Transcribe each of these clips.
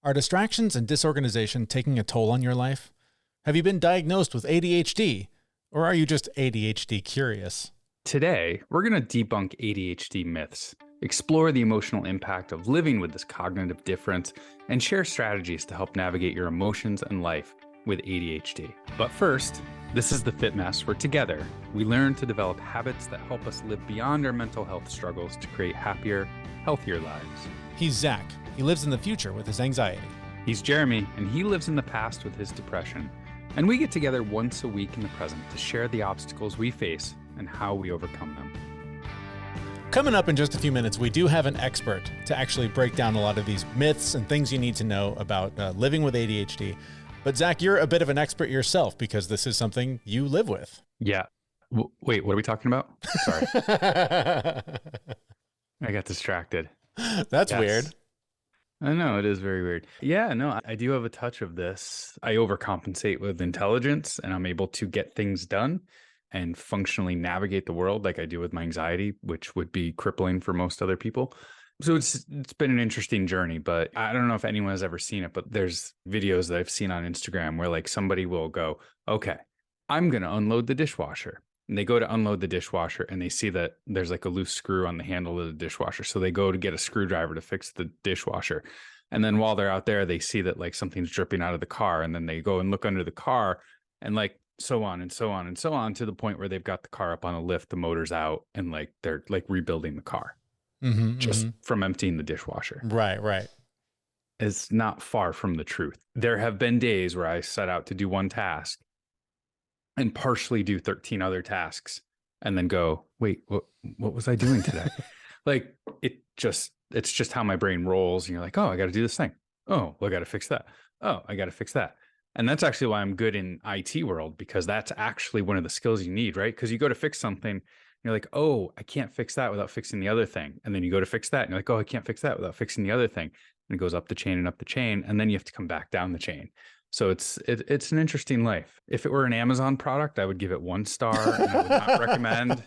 Are distractions and disorganization taking a toll on your life? Have you been diagnosed with ADHD? Or are you just ADHD curious? Today, we're going to debunk ADHD myths, explore the emotional impact of living with this cognitive difference, and share strategies to help navigate your emotions and life with ADHD. But first, this is the Fit Mess where together, we learn to develop habits that help us live beyond our mental health struggles to create happier, healthier lives. He's Zach. He lives in the future with his anxiety. He's Jeremy, and he lives in the past with his depression. And we get together once a week in the present to share the obstacles we face and how we overcome them. Coming up in just a few minutes, we do have an expert to actually break down a lot of these myths and things you need to know about living with ADHD. But Zach, you're a bit of an expert yourself because this is something you live with. Yeah. Wait, what are we talking about? Sorry. I got distracted. That's weird. I know, it is very weird. Yeah, no, I do have a touch of this. I overcompensate with intelligence and I'm able to get things done and functionally navigate the world like I do with my anxiety, which would be crippling for most other people. So it's been an interesting journey, but I don't know if anyone has ever seen it, but there's videos that I've seen on Instagram where like somebody will go, okay, I'm going to unload the dishwasher. And they go to unload the dishwasher and they see that there's like a loose screw on the handle of the dishwasher. So they go to get a screwdriver to fix the dishwasher. And then while they're out there, they see that like something's dripping out of the car. And then they go and look under the car and like so on and so on and so on to the point where they've got the car up on a lift, the motor's out, and like they're like rebuilding the car from emptying the dishwasher. Right. It's not far from the truth. There have been days where I set out to do one task and partially do 13 other tasks and then go, wait, what was I doing today? Like it's just how my brain rolls. And you're like, oh, I got to do this thing. Oh, well, I got to fix that. Oh, I got to fix that. And that's actually why I'm good in IT world, because that's actually one of the skills you need, right? Because you go to fix something and you're like, oh, I can't fix that without fixing the other thing. And then you go to fix that and you're like, oh, I can't fix that without fixing the other thing. And it goes up the chain and up the chain. And then you have to come back down the chain. So it's an interesting life. If it were an Amazon product, I would give it 1 star and I would not recommend.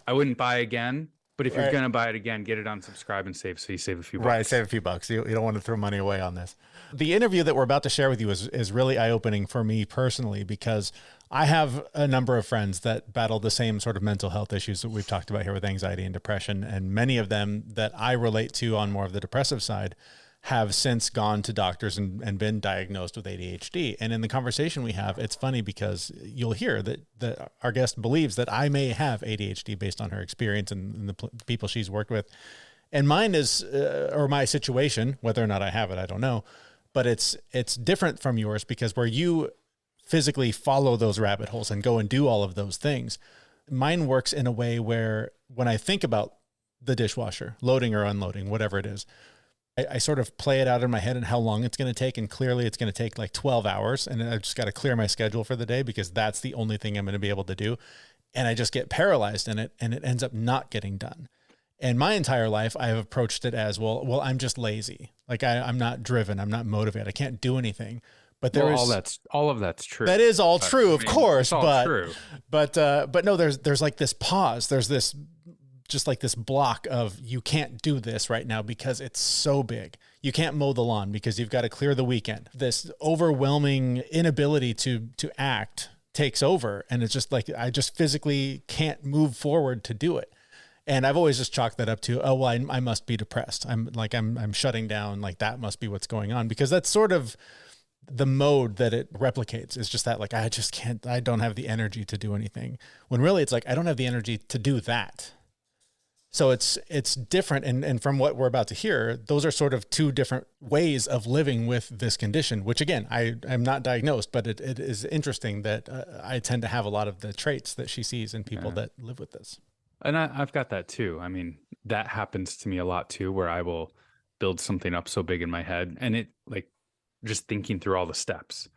I wouldn't buy again. But if you're going to buy it again, get it on subscribe and save so you save a few bucks. Right, save a few bucks. You don't want to throw money away on this. The interview that we're about to share with you is really eye-opening for me personally because I have a number of friends that battle the same sort of mental health issues that we've talked about here with anxiety and depression. And many of them that I relate to on more of the depressive side have since gone to doctors and been diagnosed with ADHD. And in the conversation we have, it's funny because you'll hear that our guest believes that I may have ADHD based on her experience and the people she's worked with. And mine is, or my situation, whether or not I have it, I don't know, but it's different from yours because where you physically follow those rabbit holes and go and do all of those things, mine works in a way where when I think about the dishwasher, loading or unloading, whatever it is, I sort of play it out in my head and how long it's going to take. And clearly it's going to take like 12 hours. And I've just got to clear my schedule for the day because that's the only thing I'm going to be able to do. And I just get paralyzed in it and it ends up not getting done. And my entire life, I have approached it as, well, I'm just lazy. Like I'm not driven. I'm not motivated. I can't do anything. But all of that's true. That is all true, of course. True. But no, there's like this pause. There's this, just like this block of you can't do this right now because it's so big. You can't mow the lawn because you've got to clear the weekend. This overwhelming inability to act takes over. And it's just like, I just physically can't move forward to do it. And I've always just chalked that up to, oh, well, I must be depressed. I'm shutting down. Like that must be what's going on because that's sort of the mode that it replicates is just that, like, I don't have the energy to do anything when really it's like, I don't have the energy to do that. So it's different. And from what we're about to hear, those are sort of 2 different ways of living with this condition, which again, I'm not diagnosed, but it is interesting that I tend to have a lot of the traits that she sees in people that live with this. And I've got that too. I mean, that happens to me a lot too, where I will build something up so big in my head and it like just thinking through all the steps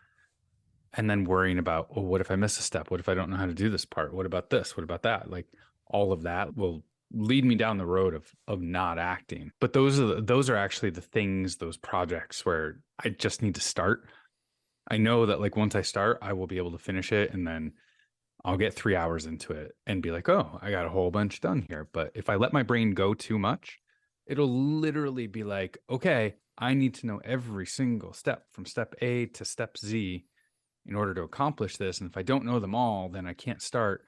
and then worrying about, oh, what if I miss a step? What if I don't know how to do this part? What about this? What about that? Like all of that will lead me down the road of not acting. But those are actually the things, those projects where I just need to start. I know that like once I start, I will be able to finish it and then I'll get 3 hours into it and be like, oh, I got a whole bunch done here. But if I let my brain go too much, it'll literally be like, okay, I need to know every single step from step A to step Z in order to accomplish this. And if I don't know them all, then I can't start.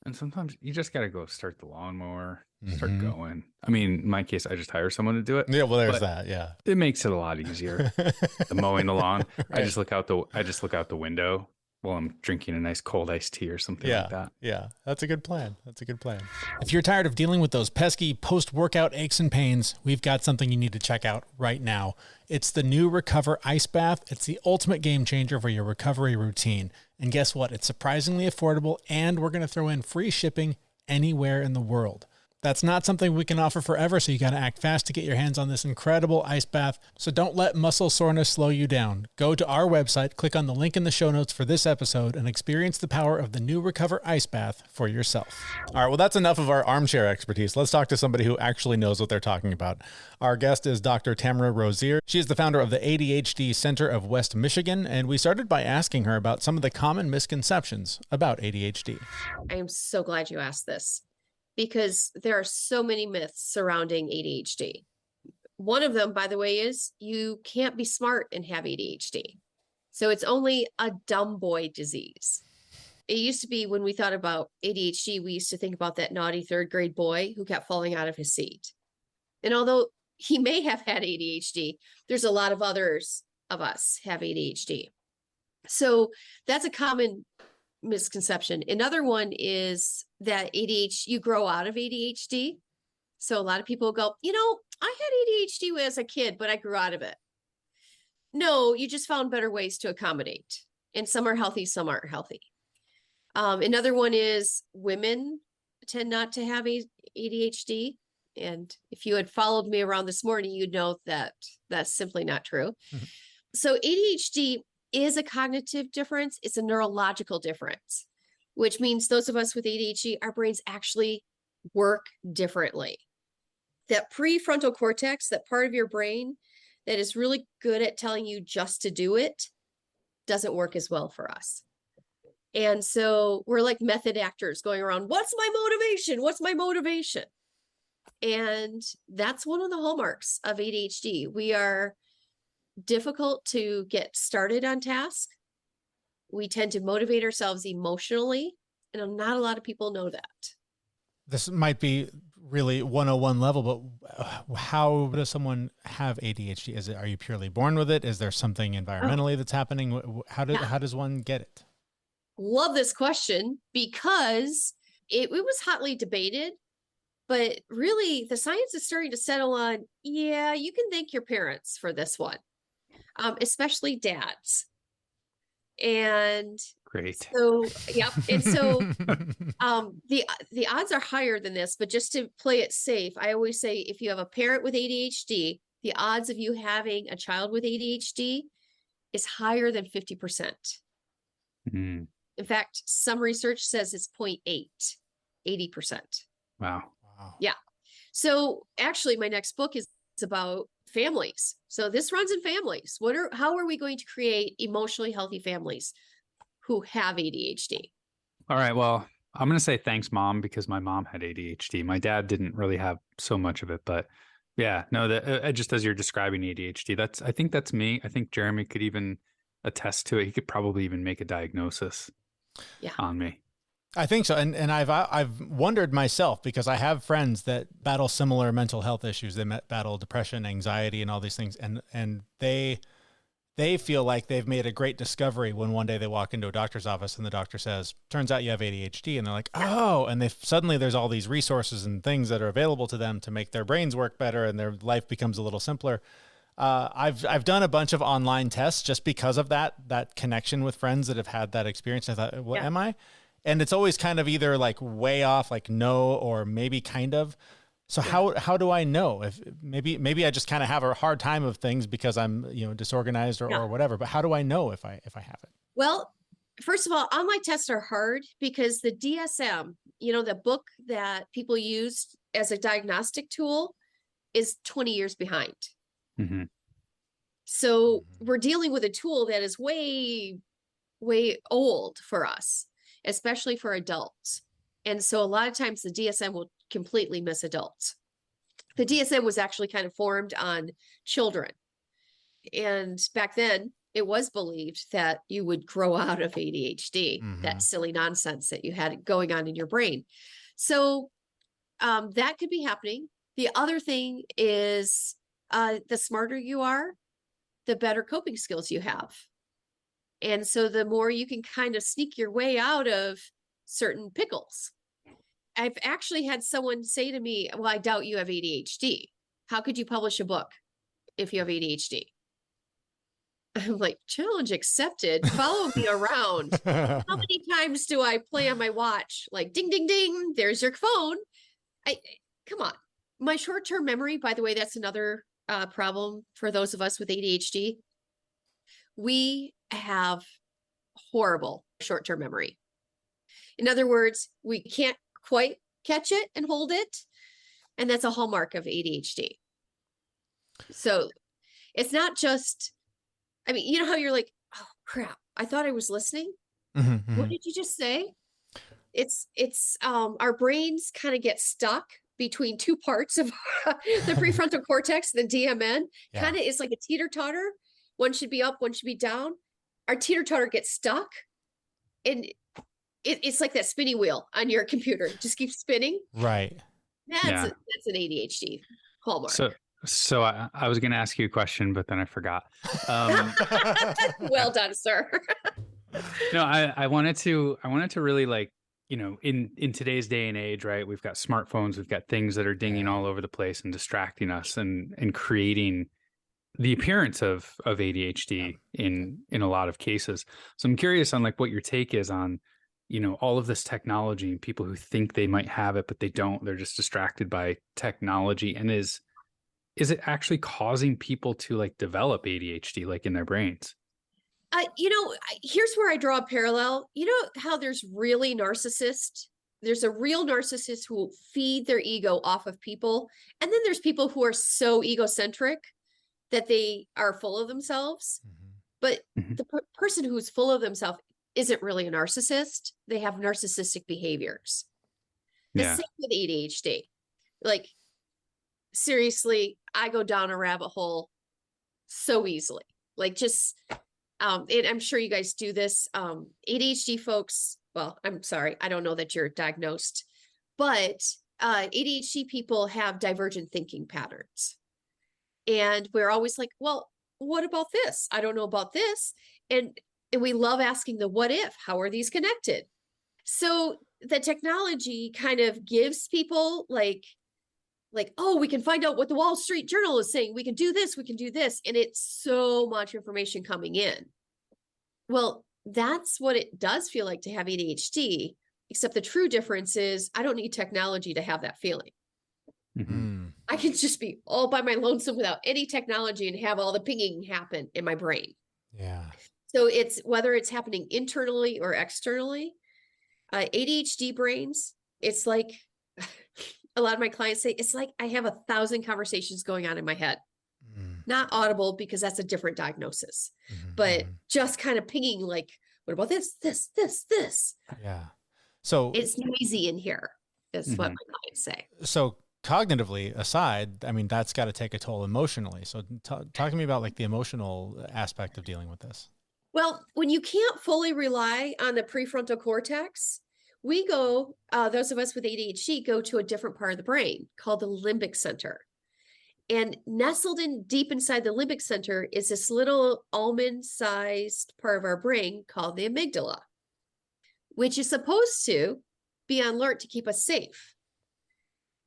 And sometimes you just got to go start the lawnmower, start going. I mean, in my case, I just hire someone to do it. Yeah, well, there's but that. Yeah. it makes it a lot easier. The mowing the lawn. I Right. just look out the window while I'm drinking a nice cold iced tea or something like that. Yeah. That's a good plan. If you're tired of dealing with those pesky post-workout aches and pains, we've got something you need to check out right now. It's the new Recover Ice Bath. It's the ultimate game changer for your recovery routine. And guess what? It's surprisingly affordable, and we're going to throw in free shipping anywhere in the world. That's not something we can offer forever, so you got to act fast to get your hands on this incredible ice bath. So don't let muscle soreness slow you down. Go to our website, click on the link in the show notes for this episode, and experience the power of the new Recover Ice Bath for yourself. All right, well, that's enough of our armchair expertise. Let's talk to somebody who actually knows what they're talking about. Our guest is Dr. Tamara Rozier. She is the founder of the ADHD Center of West Michigan, and we started by asking her about some of the common misconceptions about ADHD. I am so glad you asked this, because there are so many myths surrounding ADHD. One of them, by the way, is you can't be smart and have ADHD. So it's only a dumb boy disease. It used to be when we thought about ADHD, we used to think about that naughty third grade boy who kept falling out of his seat. And although he may have had ADHD, there's a lot of others of us have ADHD. So that's a common misconception. Another one is that ADHD, you grow out of ADHD. So a lot of people go, I had ADHD as a kid, but I grew out of it. No, you just found better ways to accommodate. And some are healthy, some aren't healthy. Another one is women tend not to have ADHD. And if you had followed me around this morning, you'd know that that's simply not true. Mm-hmm. So ADHD is a cognitive difference. It's a neurological difference, which means those of us with ADHD, our brains actually work differently. That prefrontal cortex, that part of your brain that is really good at telling you just to do it, doesn't work as well for us. And so we're like method actors going around, what's my motivation? What's my motivation? And that's one of the hallmarks of ADHD. We are difficult to get started on task. We tend to motivate ourselves emotionally, and not a lot of people know that. This might be really 101 level, but how does someone have ADHD? Are you purely born with it? Is there something environmentally that's happening? How does one get it? Love this question, because it was hotly debated, but really the science is starting to settle on, you can thank your parents for this one. Especially dads. And great. So, yep. And so the odds are higher than this, but just to play it safe, I always say if you have a parent with ADHD, the odds of you having a child with ADHD is higher than 50%. Mm-hmm. In fact, some research says it's 0.8, 80%. Wow. Yeah. So actually my next book is about families. So this runs in families. How are we going to create emotionally healthy families who have ADHD? All right. Well, I'm going to say thanks, Mom, because my mom had ADHD. My dad didn't really have so much of it, but yeah, no, that just as you're describing ADHD, I think that's me. I think Jeremy could even attest to it. He could probably even make a diagnosis on me. I think so. And I've wondered myself, because I have friends that battle similar mental health issues. They battle depression, anxiety, and all these things. And they feel like they've made a great discovery when one day they walk into a doctor's office and the doctor says, turns out you have ADHD. And they're like, oh, and suddenly there's all these resources and things that are available to them to make their brains work better and their life becomes a little simpler. I've done a bunch of online tests just because of that connection with friends that have had that experience. I thought, what am I? And it's always kind of either like way off, like no, or maybe kind of. So how do I know? If maybe I just kind of have a hard time of things because I'm disorganized or whatever. But how do I know if I have it? Well, first of all, online tests are hard because the DSM, the book that people use as a diagnostic tool, is 20 years behind. Mm-hmm. So we're dealing with a tool that is way, way old for us, especially for adults. And so a lot of times the DSM will completely miss adults. The DSM was actually kind of formed on children. And back then it was believed that you would grow out of ADHD, that silly nonsense that you had going on in your brain. So that could be happening. The other thing is the smarter you are, the better coping skills you have. And so the more you can kind of sneak your way out of certain pickles. I've actually had someone say to me, well, I doubt you have ADHD. How could you publish a book if you have ADHD? I'm like, challenge accepted. Follow me around. How many times do I play on my watch? Like, ding, ding, ding, there's your phone. Come on. My short-term memory, by the way, that's another problem for those of us with ADHD. We have horrible short-term memory. In other words, we can't quite catch it and hold it. And that's a hallmark of ADHD. So it's not just, I mean, you know how you're like, oh crap, I thought I was listening. What did you just say? It's our brains kind of get stuck between two parts of the prefrontal cortex, the DMN. Kind of is like a teeter-totter. One should be up, one should be down. Our teeter-totter gets stuck, and it's like that spinny wheel on your computer. It just keeps spinning. Right. That's an ADHD hallmark. So I was going to ask you a question, but then I forgot. Well done, sir. No, I wanted to really, like, you know, in today's day and age, right? We've got smartphones, we've got things that are dinging all over the place and distracting us and creating the appearance of ADHD in a lot of cases. So I'm curious on like what your take is on, you know, all of this technology and people who think they might have it, but they don't. They're just distracted by technology. And is it actually causing people to like develop ADHD, like in their brains? You know, here's where I draw a parallel. You know how there's really narcissists? There's a real narcissist who will feed their ego off of people. And then there's people who are so egocentric that they are full of themselves. But the person who's full of themselves isn't really a narcissist. They have narcissistic behaviors. The same with ADHD. Like, seriously, I go down a rabbit hole so easily. Like, just, and I'm sure you guys do this. ADHD folks, well, I'm sorry, I don't know that you're diagnosed, but ADHD people have divergent thinking patterns. And we're always like, well, what about this? I don't know about this. And we love asking the what if, how are these connected? So the technology kind of gives people like, oh, we can find out what the Wall Street Journal is saying. We can do this, we can do this. And it's so much information coming in. Well, that's what it does feel like to have ADHD, except the true difference is I don't need technology to have that feeling. I can just be all by my lonesome without any technology and have all the pinging happen in my brain. Yeah. So it's whether it's happening internally or externally, ADHD brains, it's like a lot of my clients say, it's like I have 1,000 conversations going on in my head. Not audible because that's a different diagnosis, but just kind of pinging like, what about this? Yeah. So it's noisy in here. Is what my clients say. So cognitively aside, I mean, that's got to take a toll emotionally. So talk to me about like the emotional aspect of dealing with this. Well, when you can't fully rely on the prefrontal cortex, we go, those of us with ADHD go to a different part of the brain called the limbic center. And nestled in deep inside the limbic center is this little almond-sized part of our brain called the amygdala, which is supposed to be on alert to keep us safe.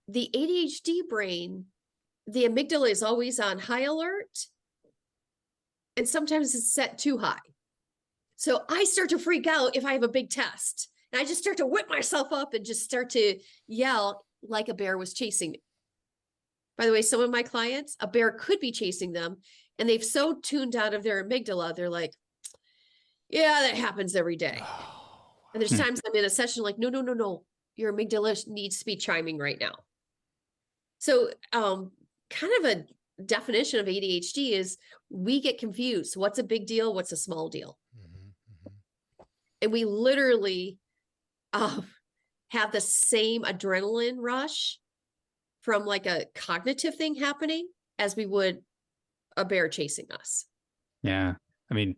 The ADHD brain, the amygdala is always on high alert, and sometimes it's set too high. So I start to freak out if I have a big test, and I just start to whip myself up and just start to yell like a bear was chasing me. By the way, some of my clients, a bear could be chasing them, and they've so tuned out of their amygdala, they're like, yeah, that happens every day. And there's times I'm in a session like, no, your amygdala needs to be chiming right now. So kind of a definition of ADHD is we get confused. What's a big deal? What's a small deal? And we literally have the same adrenaline rush from like a cognitive thing happening as we would a bear chasing us. Yeah. I mean,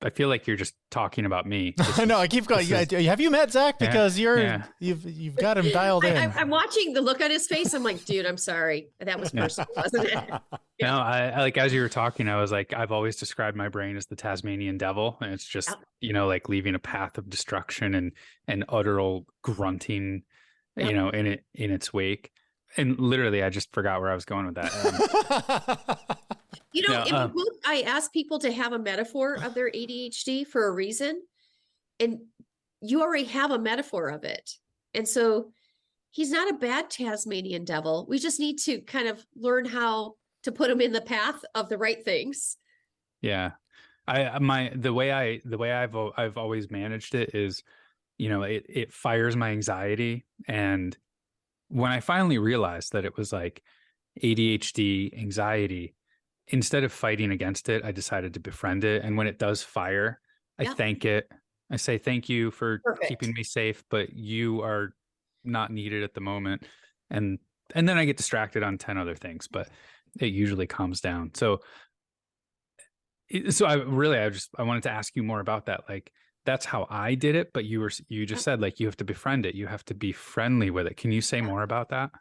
I feel like you're just talking about me. No, I keep going. Have you met Zach? Because you've got him dialed in. I'm watching the look on his face. I'm like, dude, I'm sorry. That was personal, wasn't it? Yeah. No, I like, as you were talking, I was like, I've always described my brain as the Tasmanian devil. And it's just, like leaving a path of destruction and utter grunting, in its wake. And literally, I just forgot where I was going with that. In the book, I ask people to have a metaphor of their ADHD for a reason. And you already have a metaphor of it. And so he's not a bad Tasmanian devil. We just need to kind of learn how to put him in the path of the right things. Yeah. The way I've always managed it is, it fires my anxiety. And when I finally realized that it was like ADHD, anxiety, instead of fighting against it, I decided to befriend it. And when it does fire, I thank it. I say, thank you for keeping me safe, but you are not needed at the moment. And then I get distracted on 10 other things, but it usually calms down. So I wanted to ask you more about that. Like, that's how I did it, but you just said, like, you have to befriend it. You have to be friendly with it. Can you say more about that?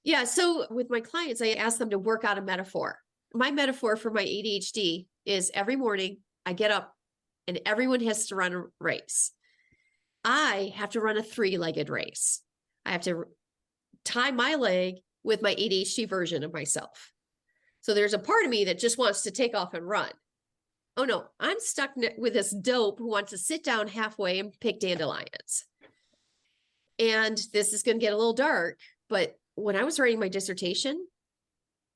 Yeah. So with my clients, I ask them to work out a metaphor. My metaphor for my ADHD is every morning I get up and everyone has to run a race. I have to run a 3-legged race. I have to tie my leg with my ADHD version of myself. So there's a part of me that just wants to take off and run. Oh no, I'm stuck with this dope who wants to sit down halfway and pick dandelions. And this is going to get a little dark, but when I was writing my dissertation,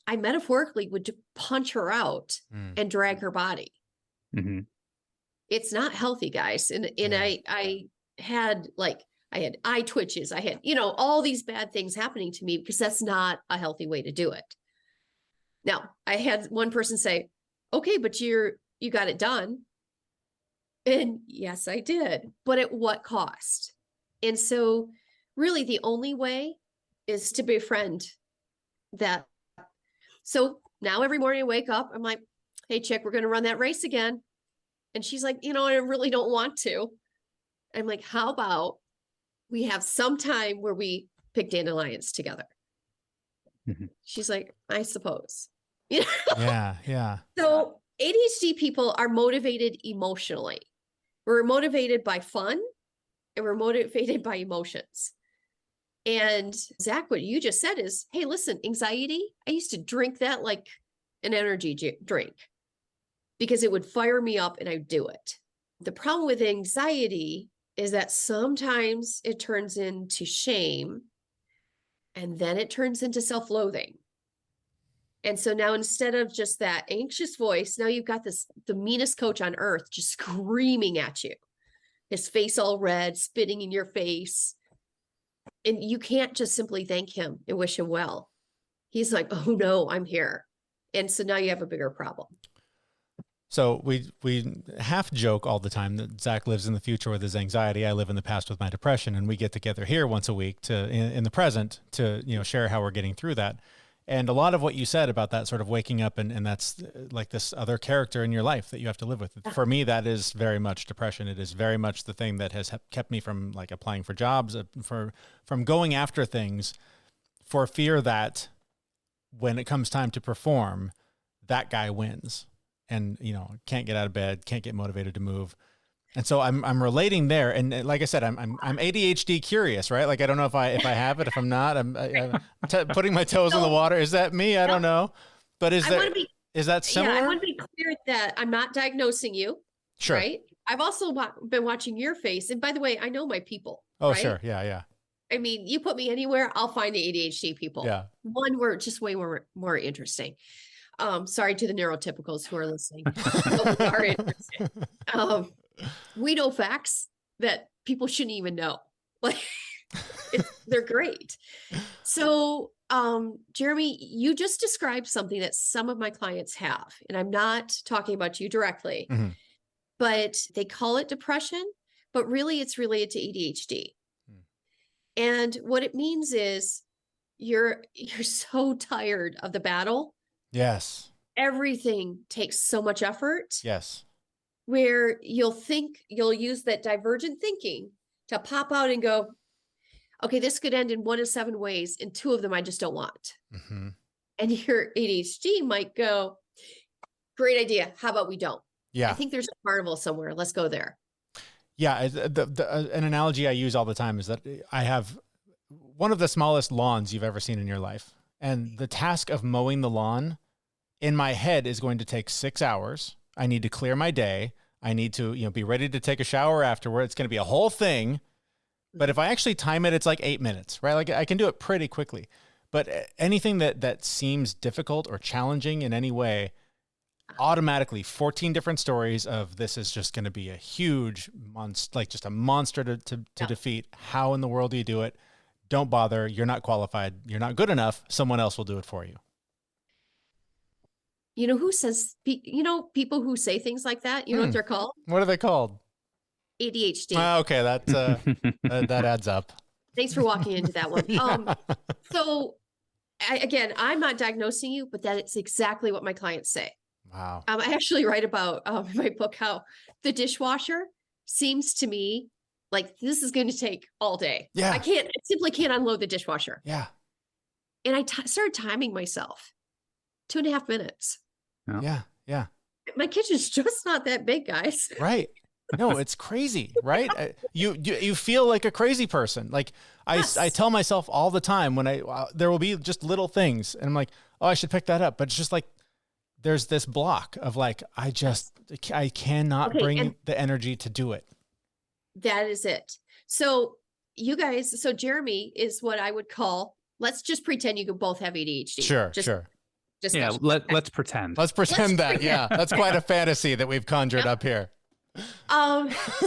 I metaphorically would punch her out and drag her body. Mm-hmm. It's not healthy, guys. And I had eye twitches. I had, all these bad things happening to me because that's not a healthy way to do it. Now, I had one person say, okay, but you got it done. And yes, I did. But at what cost? And so really the only way is to befriend that. So now every morning I wake up, I'm like, hey, chick, we're going to run that race again. And she's like, I really don't want to. I'm like, how about we have some time where we pick dandelions together? Mm-hmm. She's like, I suppose. Yeah. So ADHD people are motivated emotionally. We're motivated by fun and we're motivated by emotions. And Zach, what you just said is, hey, listen, anxiety, I used to drink that like an energy drink because it would fire me up and I'd do it. The problem with anxiety is that sometimes it turns into shame and then it turns into self-loathing. And so now instead of just that anxious voice, now you've got the meanest coach on earth just screaming at you, his face all red, spitting in your face. And you can't just simply thank him and wish him well. He's like, oh no, I'm here. And so now you have a bigger problem. So we half joke all the time that Zach lives in the future with his anxiety. I live in the past with my depression, and we get together here once a week in the present to, share how we're getting through that. And a lot of what you said about that sort of waking up and that's like this other character in your life that you have to live with. For me, that is very much depression. It is very much the thing that has kept me from like applying for jobs, from going after things for fear that when it comes time to perform, that guy wins and, can't get out of bed, can't get motivated to move. And so I'm relating there, and like I said, I'm ADHD curious, right? Like I don't know if I have it, if I'm not, I'm putting my toes in the water. Is that me? I don't know, but is that similar? Yeah, I want to be clear that I'm not diagnosing you. Sure. Right. I've also been watching your face, and by the way, I know my people. Oh, right? Sure. Yeah. I mean, you put me anywhere, I'll find the ADHD people. Yeah. One word, just way more interesting. Sorry to the neurotypicals who are listening. Are interested. We know facts that people shouldn't even know. Like they're great. So, Jeremy, you just described something that some of my clients have, and I'm not talking about you directly, but they call it depression, but really it's related to ADHD. And what it means is you're so tired of the battle. Yes. everything takes so much effort. Yes. Where you'll use that divergent thinking to pop out and go, okay, this could end in 1 of 7 ways, and 2 of them I just don't want. Mm-hmm. And your ADHD might go, great idea. How about we don't? Yeah. I think there's a carnival somewhere. Let's go there. Yeah. An analogy I use all the time is that I have one of the smallest lawns you've ever seen in your life. And the task of mowing the lawn in my head is going to take 6 hours. I need to clear my day. I need to, be ready to take a shower afterward. It's going to be a whole thing. But if I actually time it, it's like 8 minutes, right? Like I can do it pretty quickly. But anything that seems difficult or challenging in any way, automatically 14 different stories of this is just going to be a huge monster, like just a monster to defeat. How in the world do you do it? Don't bother. You're not qualified. You're not good enough. Someone else will do it for you. You know who says, people who say things like that, you know what they're called? What are they called? ADHD. Okay. That adds up. Thanks for walking into that one. Yeah. So again, I'm not diagnosing you, but that is exactly what my clients say. Wow. I actually write about in my book how the dishwasher seems to me like this is going to take all day. Yeah. I simply can't unload the dishwasher. Yeah. And I started timing myself. 2.5 minutes. Yeah. Yeah. My kitchen's just not that big, guys. Right. No, it's crazy, right? You feel like a crazy person. Like Yes. I tell myself all the time when there will be just little things and I'm like, oh, I should pick that up. But it's just like, there's this block of like, I cannot bring the energy to do it. That is it. So you guys, Jeremy is what I would call, let's just pretend you could both have ADHD. Sure. Just Yeah, let's pretend. Let's pretend that. Yeah, that's quite a fantasy that we've conjured up here.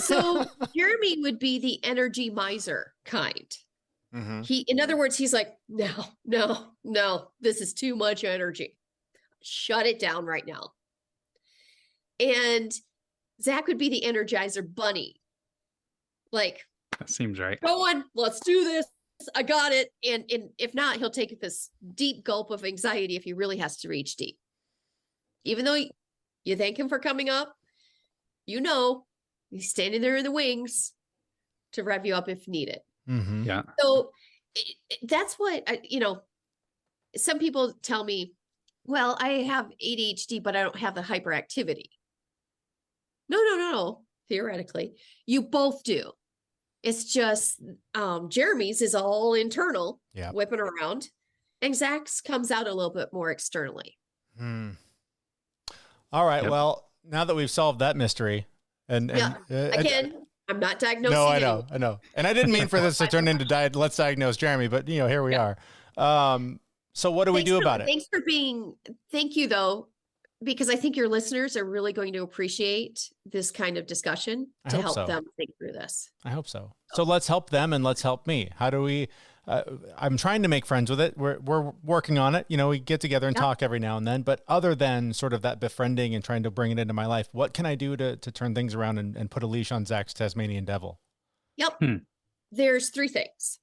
So Jeremy would be the energy miser kind. Mm-hmm. In other words, he's like, no, this is too much energy. Shut it down right now. And Zach would be the energizer bunny. Like, That seems right. go on, let's do this. I got it. And if not, he'll take this deep gulp of anxiety if he really has to reach deep. Even though you thank him for coming up, he's standing there in the wings to rev you up if needed. Mm-hmm. Yeah. So that's what, some people tell me, well, I have ADHD, but I don't have the hyperactivity. No. Theoretically, you both do. It's just Jeremy's is all internal, whipping around, and Zach's comes out a little bit more externally. All right. Yep. Well, now that we've solved that mystery, and again, I'm not diagnosing. No, I know, and I didn't mean for this to turn into let's diagnose Jeremy, but here we are. So what do we do about it? Thank you though, because I think your listeners are really going to appreciate this kind of discussion to help them think through this. I hope so. So let's help them and let's help me. How do we, I'm trying to make friends with it. We're working on it. We get together and talk every now and then, but other than sort of that befriending and trying to bring it into my life, what can I do to turn things around and put a leash on Zach's Tasmanian devil? Yep. There's 3 things.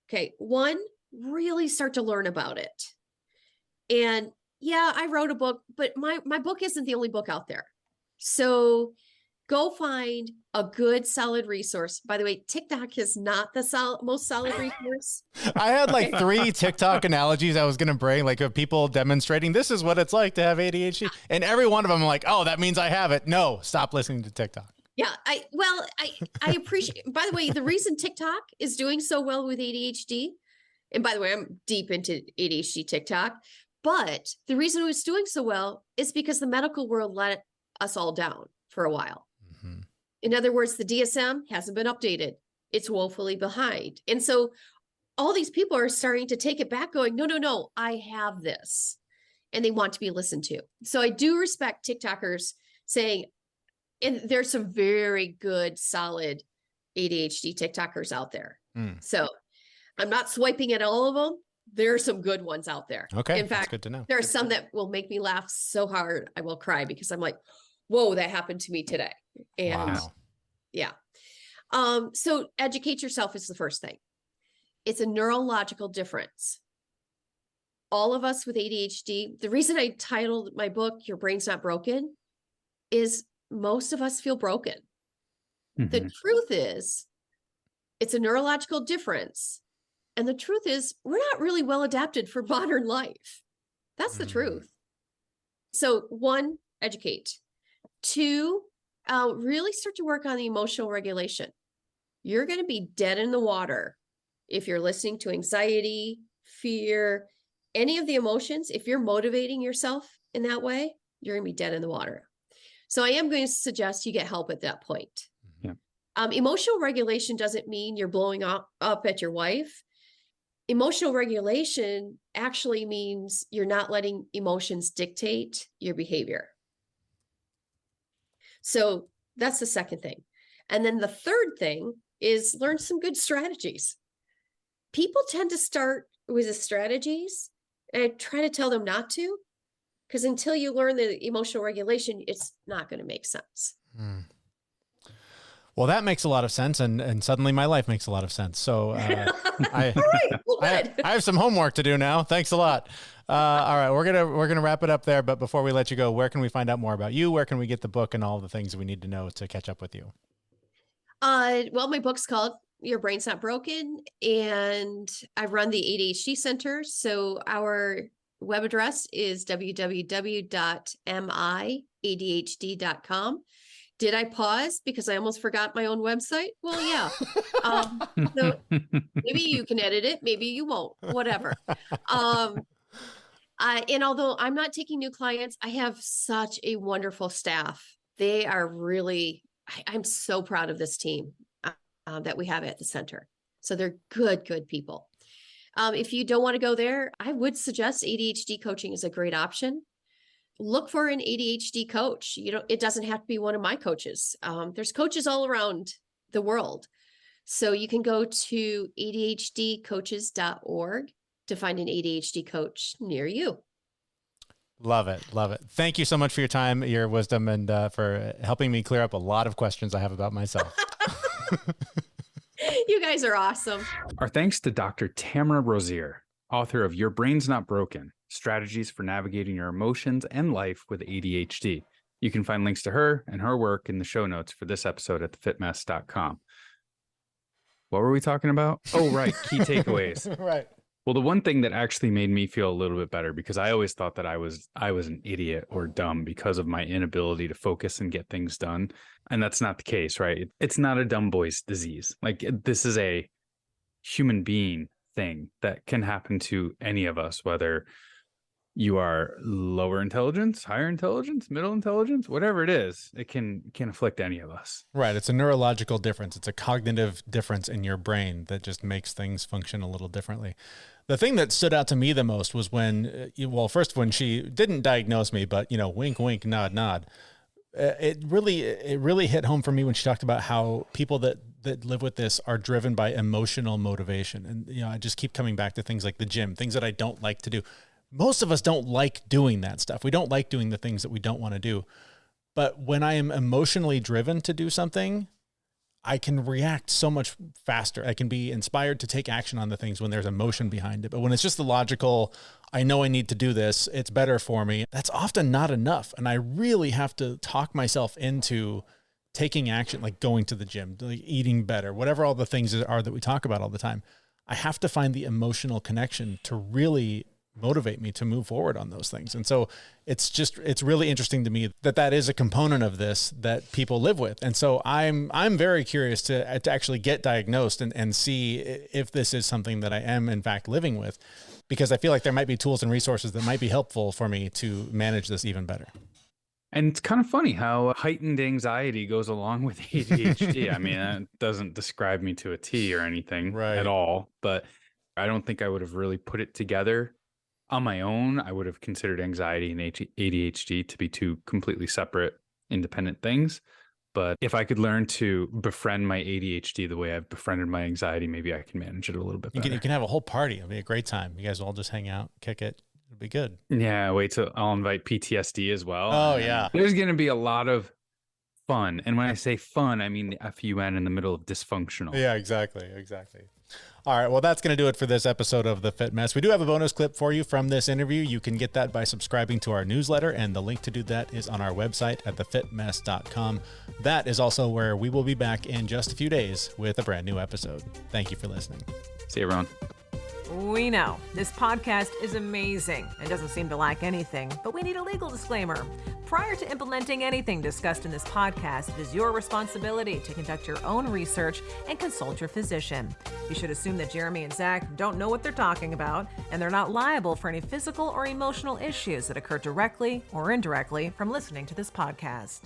Okay. 1, really start to learn about it. And I wrote a book, but my book isn't the only book out there. So go find a good, solid resource. By the way, TikTok is not the most solid resource. I had like 3 TikTok analogies I was going to bring, like of people demonstrating this is what it's like to have ADHD. And every one of them I'm like, oh, that means I have it. No, stop listening to TikTok. Yeah, I appreciate, by the way, the reason TikTok is doing so well with ADHD, and by the way, I'm deep into ADHD TikTok, but the reason it was doing so well is because the medical world let us all down for a while. Mm-hmm. In other words, the DSM hasn't been updated. It's woefully behind. And so all these people are starting to take it back going, no, I have this. And they want to be listened to. So I do respect TikTokers saying, and there's some very good, solid ADHD TikTokers out there. So I'm not swiping at all of them. There are some good ones out there. Okay. In fact, that's good to know. There are some that will make me laugh so hard I will cry because I'm like, whoa, that happened to me today. And so educate yourself is the first thing. It's a neurological difference. all of us with ADHD, the reason I titled my book, Your Brain's Not Broken, is most of us feel broken. The truth is, it's a neurological difference. And the truth is, we're not really well adapted for modern life. That's the truth. So 1, educate. 2, really start to work on the emotional regulation. You're going to be dead in the water if you're listening to anxiety, fear, any of the emotions. If you're motivating yourself in that way, you're going to be dead in the water. So I am going to suggest you get help at that point. Yeah. Emotional regulation doesn't mean you're blowing up at your wife. Emotional regulation actually means you're not letting emotions dictate your behavior. So that's the second thing. And then the third thing is learn some good strategies. People tend to start with the strategies and I try to tell them not to, because until you learn the emotional regulation, it's not going to make sense. Well, that makes a lot of sense, and suddenly my life makes a lot of sense. So I have some homework to do now. Thanks a lot. All right, we're gonna wrap it up there. But before we let you go, where can we find out more about you? Where can we get the book and all the things we need to know to catch up with you? Well, my book's called Your Brain's Not Broken, and I run the ADHD Center. So our web address is www.miadhd.com. Did I pause because I almost forgot my own website? Well, yeah. So maybe you can edit it. Maybe you won't, whatever. And although I'm not taking new clients, I have such a wonderful staff. They are really, I'm so proud of this team that we have at the center. So they're good people. If you don't want to go there, I would suggest ADHD coaching is a great option. Look for an ADHD coach. It doesn't have to be one of my coaches. There's coaches all around the world. So you can go to ADHDcoaches.org to find an ADHD coach near you. Love it. Love it. Thank you so much for your time, your wisdom, and for helping me clear up a lot of questions I have about myself. You guys are awesome. Our thanks to Dr. Tamara Rozier, author of Your Brain's Not Broken, Strategies for Navigating Your Emotions and Life with ADHD. You can find links to her and her work in the show notes for this episode at thefitmess.com. What were we talking about? Oh, right. Key takeaways. Right. Well, the one thing that actually made me feel a little bit better, because I always thought that I was an idiot or dumb because of my inability to focus and get things done. And that's not the case, right? It's not a dumb boy's disease. Like, this is a human being thing that can happen to any of us, whether you are lower intelligence, higher intelligence, middle intelligence, whatever it is, it can afflict any of us. Right. It's a neurological difference. It's a cognitive difference in your brain that just makes things function a little differently. The thing that stood out to me the most was when she didn't diagnose me, but, wink, wink, nod, nod. It really hit home for me when she talked about how people that live with this are driven by emotional motivation. And, I just keep coming back to things like the gym, things that I don't like to do. Most of us don't like doing that stuff. We don't like doing the things that we don't want to do. But when I am emotionally driven to do something, I can react so much faster. I can be inspired to take action on the things when there's emotion behind it. But when it's just the logical, I know I need to do this, it's better for me, that's often not enough. And I really have to talk myself into taking action, like going to the gym, like eating better, whatever all the things are that we talk about all the time. I have to find the emotional connection to really motivate me to move forward on those things. And so it's really interesting to me that is a component of this that people live with. And so I'm very curious to actually get diagnosed and see if this is something that I am in fact living with, because I feel like there might be tools and resources that might be helpful for me to manage this even better. And it's kind of funny how heightened anxiety goes along with ADHD. I mean, that doesn't describe me to a T or anything at all, but I don't think I would have really put it together on my own. I would have considered anxiety and ADHD to be two completely separate, independent things. But if I could learn to befriend my ADHD the way I've befriended my anxiety, maybe I can manage it a little bit better. You can have a whole party. It'll be a great time. You guys will all just hang out, kick it. It'll be good. Yeah, wait till I'll invite PTSD as well. Oh, yeah. There's going to be a lot of fun. And when I say fun, I mean the FUN in the middle of dysfunctional. Yeah, exactly. All right. Well, that's going to do it for this episode of The Fit Mess. We do have a bonus clip for you from this interview. You can get that by subscribing to our newsletter, and the link to do that is on our website at thefitmess.com. That is also where we will be back in just a few days with a brand new episode. Thank you for listening. See you, everyone. We know this podcast is amazing and doesn't seem to lack anything, but we need a legal disclaimer. Prior to implementing anything discussed in this podcast, it is your responsibility to conduct your own research and consult your physician. You should assume that Jeremy and Zach don't know what they're talking about, and they're not liable for any physical or emotional issues that occur directly or indirectly from listening to this podcast.